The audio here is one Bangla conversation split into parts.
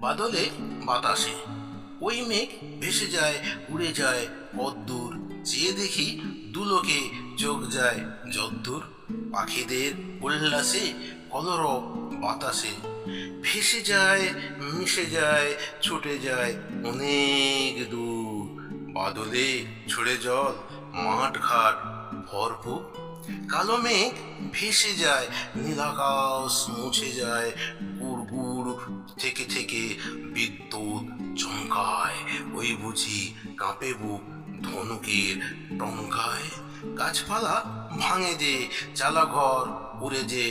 বাদলে বাতাসে ওই মেঘ ভেসে যায়, উড়ে যায় কদ্দূর, চেয়ে দেখি দুলোকে চোখ যায় যদ্দূর। পাখিদের উল্লাসে কলরব বাতাসে ভেসে যায়, মিশে যায়, ছুটে যায় অনেক দূর। বাদলে ছড়ে জল, মাঠ ঘাট ভরপুর। কালো মেঘ ভেসে যায়, নীলাকাশ মুছে যায়, গুড় গুড় থেকে থেকে বিদ্যুৎ চমকায়। ওই বুঝি কাঁপে বুক ধনুকের টঙ্কায়। গাছপালা ভাঙে যে, চালাঘর উড়ে যে,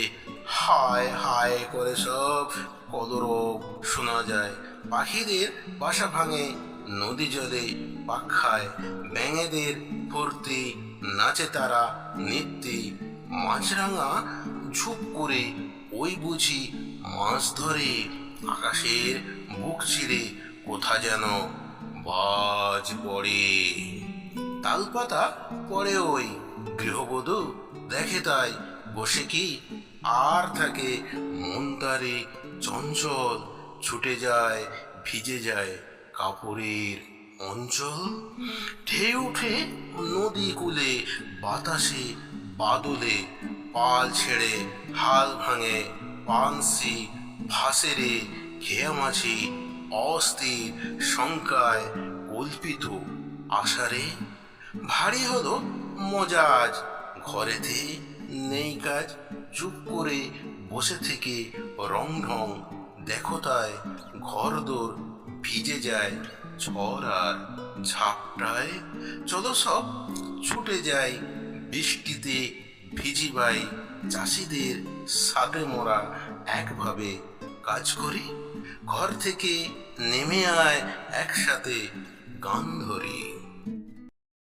হায় হায় করে সব কলরব শোনা যায়। পাখিদের বাসা ভাঙে নদী জলে পাক খায়, ব্যাঙেদের ফুর্তি নাচে তারা নৃত্যে। মাছরাঙা ঝুপ করে ওই বুঝি মাছ ধরে, আকাশের বুক চিরে কোথা যেন বাজ পড়ে। তালপাতা পড়ে ওই গৃহবধূ দেখে তাই বসে কি, আর থাকে মন তারে চঞ্চল, ছুটে যায় ভিজে যায় কাপড়ের অঞ্চল। ঢেউ উঠে নদী কূলে বাতাসে বাদলে, পাল ছেড়ে হাল ভাঙে পানসি ভাসে রে, খেয়া মাছি অস্থির শঙ্কায় কল্পিত আশারে। ভারী হলো মজাজ ঘরেতে নেই কাজ, চুপ করে বসে থেকে রং ঢং দেখো তাই, ঘরদোর ভিজে যায় ঝড় আর ঝাপটায়। চলো সব ছুটে যাই বৃষ্টিতে ভিজিবাই, চাষিদের সাথে মোরা একভাবে কাজ করি। ঘর থেকে নেমে আয় একসাথে গান ধরি।